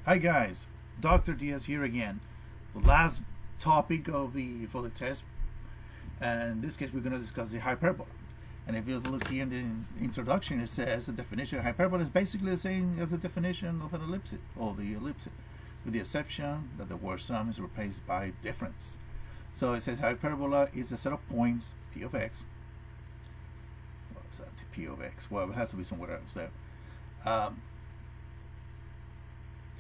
Hi guys, Dr. Diaz here again. The last topic of the for the test, and in this case we're going to discuss the hyperbola. And if you look here in the introduction, it says the definition of hyperbola is basically the same as the definition of an ellipse or the ellipse, with the exception that the word sum is replaced by difference. So it says hyperbola is a set of points p of x. What is that? P of x. Well, it has to be somewhere else there.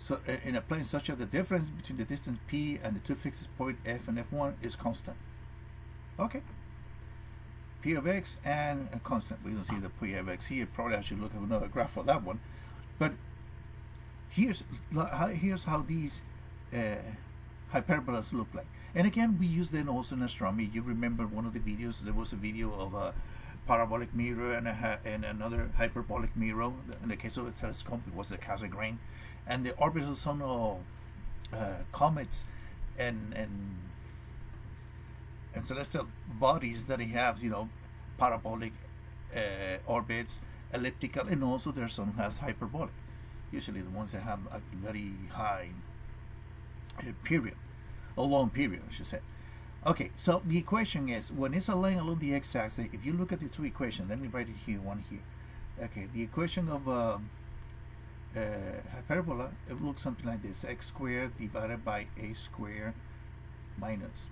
So in a plane such that the difference between the distance p and the two fixed points f and f1 is constant. Okay. P of x and a constant. We don't see the p of x here. Probably I should look at another graph for that one. But here's how these hyperbolas look like. And again, we use them also in astronomy. You remember one of the videos, there was a video of a parabolic mirror and another hyperbolic mirror. In the case of the telescope, it was the Cassegrain. And the orbits of some comets and celestial bodies that have, parabolic orbits, elliptical, and also there's some has hyperbolic. Usually the ones that have a very high period, a long period, I should say. Okay, so the equation is, when it's a line along the x-axis, if you look at the two equations, let me write it here, one here. Okay, the equation of hyperbola, it looks something like this: x squared divided by a squared minus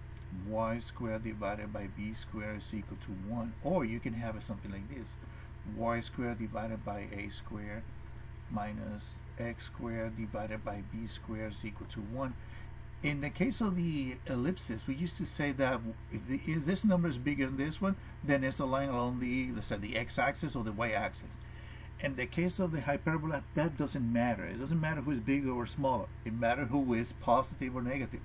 y squared divided by b squared is equal to 1. Or you can have it something like this: y squared divided by a squared minus x squared divided by b squared is equal to 1. In the case of the ellipses, we used to say that if this number is bigger than this one, then it's a line along the, let's say, the x-axis or the y-axis. In the case of the hyperbola, that doesn't matter. It doesn't matter who is bigger or smaller. It matters who is positive or negative.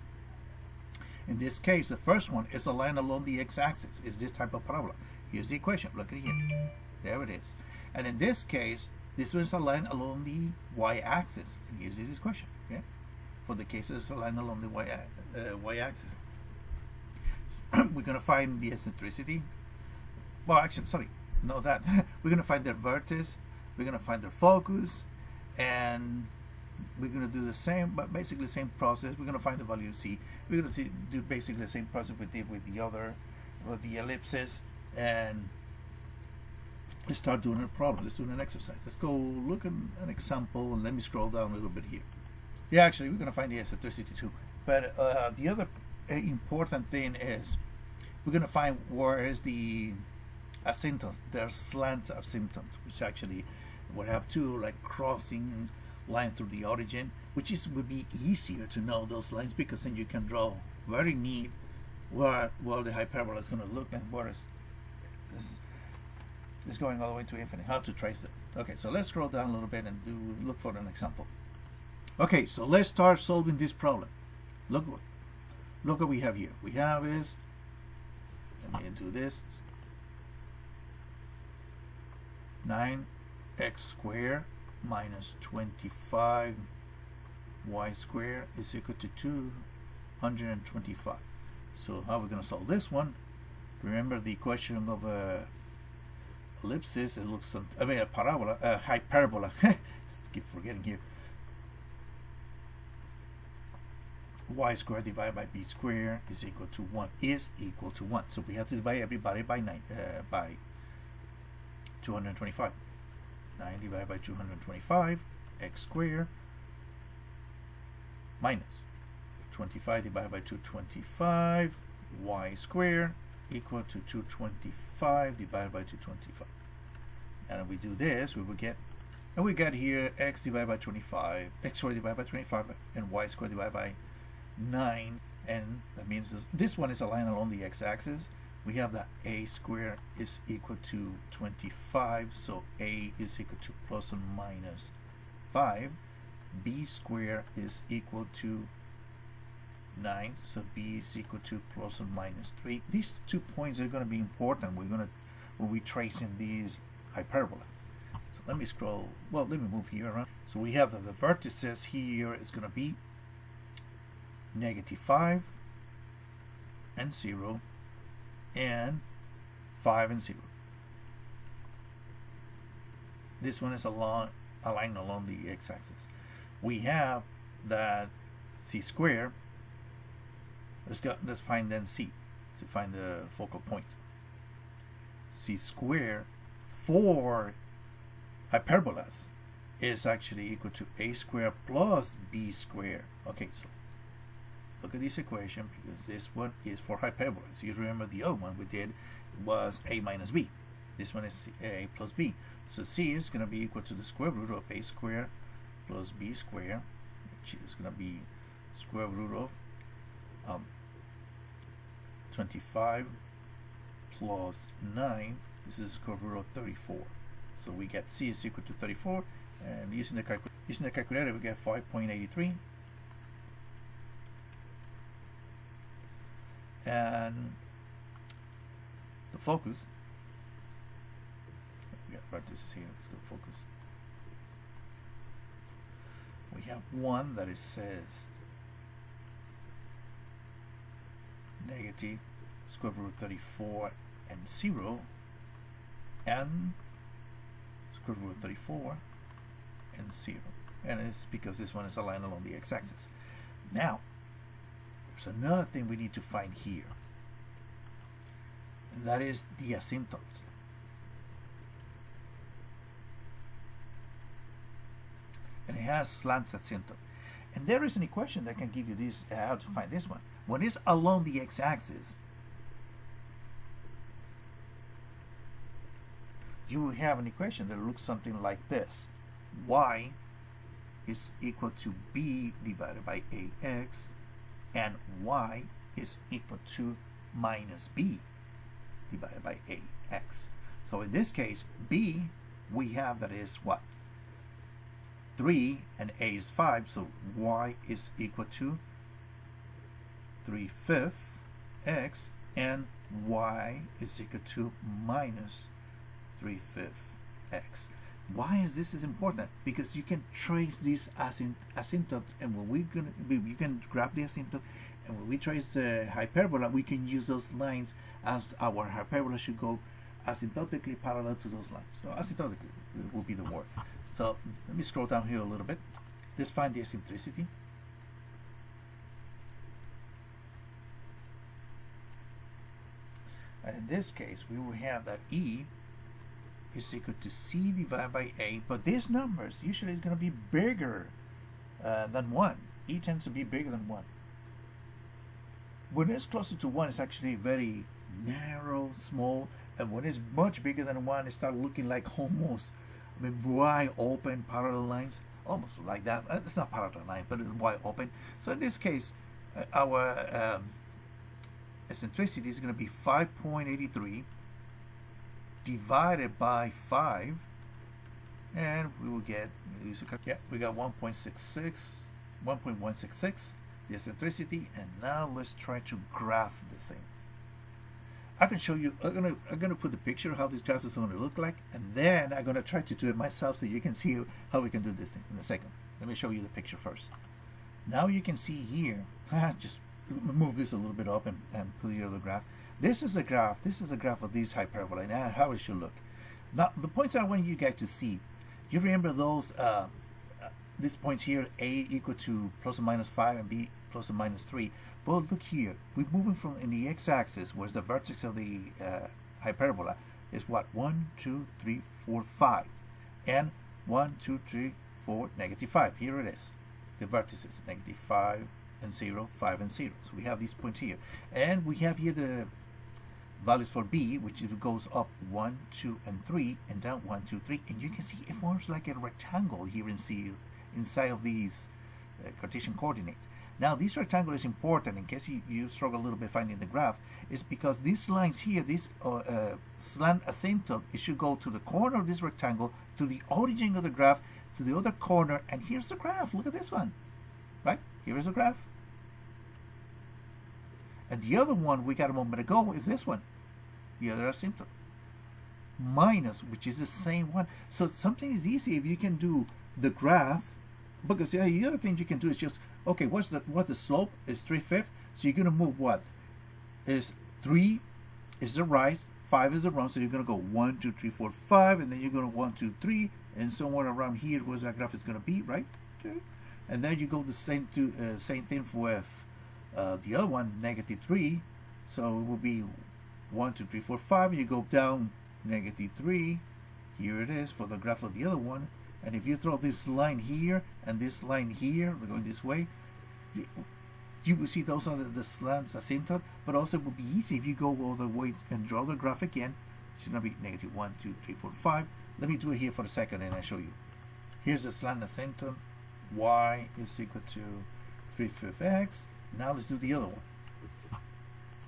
In this case, the first one is a line along the x-axis. It's this type of parabola. Here's the equation. Look at it here. There it is. And in this case, this one is a line along the y-axis. And here's this equation. Okay? For the case it's a line along the y-axis. We're going to find the eccentricity. Well, actually, sorry, not that. We're going to find their vertex. We're going to find their focus, and we're going to do the same, but basically the same process. We're going to find the value of c. We're going to do basically the same process we did with the ellipses, and let's start doing a problem. Let's do an exercise. Let's go look at an example, and let me scroll down a little bit here. Yeah, actually, we're going to find the eccentricity too. But the other important thing is we're going to find where is the asymptotes. There are slant asymptotes, which actually would have two like crossing lines through the origin, which would be easier to know those lines, because then you can draw very neat where the hyperbola is going to look and where is going all the way to infinity. How to trace it. Okay, so let's scroll down a little bit and look for an example. Okay, so let's start solving this problem. Look what we have here. We have is, let me do this, 9x squared minus 25y squared is equal to 225. So how are we going to solve this one? Remember the equation of ellipsis. It looks, a parabola, hyperbola. Keep forgetting here. Y squared divided by b squared is equal to 1. So we have to divide everybody by 225. 9 divided by 225, x squared minus 25 divided by 225, y squared equal to 225 divided by 225. And if we do this, we will get, and we got here x divided by 25, x squared divided by 25, and y squared divided by 9. And that means this one is a line along the x-axis. We have that a squared is equal to 25, so a is equal to plus or minus 5. B squared is equal to 9, so b is equal to plus or minus 3. These 2 points are going to be important. When we're tracing these hyperbola. So let me scroll. Well, let me move here around. So we have that the vertices here is going to be -5 and 0. And 5 and 0. This one is a line along the x-axis. We have that c squared, let's find then c to find the focal point. C squared for hyperbolas is actually equal to a squared plus b squared. Okay, so look at this equation, because this one is for hyperbolas. You remember the other one we did was a minus b. This one is a plus b. So c is going to be equal to the square root of a squared plus b squared, which is going to be square root of 25 plus 9. This is square root of 34. So we get c is equal to 34, and using the calculator we get 5.83. And the focus, we got parentheses here, let's go focus. We have one that it says negative square root of 34 and 0, and square root of 34 and 0. And it's because this one is aligned along the x-axis. Now, there's another thing we need to find here, and that is the asymptotes. And it has slant asymptote. And there is an equation that can give you this, how to find this one. When it's along the x-axis, you will have an equation that looks something like this. Y is equal to b divided by ax, and y is equal to minus b divided by ax. So in this case, b we have that is what? 3, and a is 5, so y is equal to 3/5 x, and y is equal to minus 3/5 x. Why is this important? Because you can trace these asymptotes, and when we're gonna, you can graph the asymptote, and when we trace the hyperbola, we can use those lines as our hyperbola should go asymptotically parallel to those lines. So asymptotically will be the word. So let me scroll down here a little bit. Let's find the eccentricity. And in this case, we will have that E is equal to C divided by A, but these numbers usually is going to be bigger than 1. E tends to be bigger than 1. When it's closer to 1, it's actually very narrow, small, and when it's much bigger than 1, it starts looking like almost, I mean, wide open parallel lines, almost like that. It's not parallel line, but it's wide open. So in this case, our eccentricity is going to be 5.83 divided by 5, and we will get, we got 1.166 the eccentricity. And now let's try to graph this thing. I can show you, I'm gonna put the picture of how this graph is going to look like, and then I'm going to try to do it myself so you can see how we can do this thing in a second. Let me show you the picture first. Now you can see here, just move this a little bit up and put the other graph. This is a graph of this hyperbola and how it should look. Now the points I want you guys to see, you remember those these points here, A equal to plus or minus 5 and B plus or minus 3. But look here, we're moving from in the x-axis, where's the vertex of the hyperbola is what? 1, 2, 3, 4, 5, and 1, 2, 3, 4, negative 5. Here it is, the vertices, negative 5 and 0, 5 and 0. So we have these points here, and we have here the values for B, which it goes up 1, 2, and 3, and down 1, 2, 3, and you can see it forms like a rectangle here in C, inside of these Cartesian coordinates. Now this rectangle is important in case you struggle a little bit finding the graph, is because these lines here, this slant asymptote, it should go to the corner of this rectangle, to the origin of the graph, to the other corner, and here's the graph. Look at this one, right? Here is the graph. And the other one we got a moment ago is this one, the other asymptote, minus, which is the same one. So something is easy if you can do the graph, because the other thing you can do is just, okay, what's the slope? Is 3/5. So you're gonna move what? Is 3 is the rise, 5 is the run. So you're gonna go 1, 2, 3, 4, 5, and then you're gonna 1, 2, 3, and somewhere around here where that graph is gonna be, right? Okay. And then you go the same thing with the other one, -3. So it will be 1, 2, 3, 4, 5. You go down -3. Here it is for the graph of the other one. And if you throw this line here and this line here, we're going this way, you will see those are the slant asymptote, but also it would be easy if you go all the way and draw the graph again. It's going to be -1, 2, 3, 4, 5. Let me do it here for a second and I'll show you. Here's the slant asymptote. Y is equal to 3/5 x. Now let's do the other one.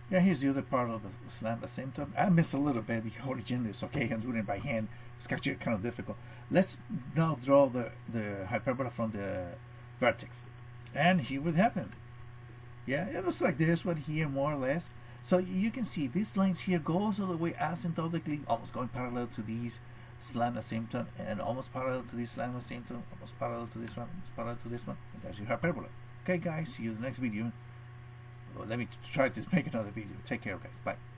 Yeah, here's the other part of the slant asymptote. I missed a little bit. The origin is okay. I'm doing it by hand. It's actually kind of difficult. Let's now draw the hyperbola from the vertex. And here what happened. Yeah, it looks like this one here, more or less. So you can see these lines here goes all the way asymptotically, almost going parallel to these slant asymptote, and almost parallel to this slant asymptote, almost parallel to this one, almost parallel to this one. And that's your hyperbola. Okay, guys, see you in the next video. Well, let me try to make another video. Take care, guys. Bye.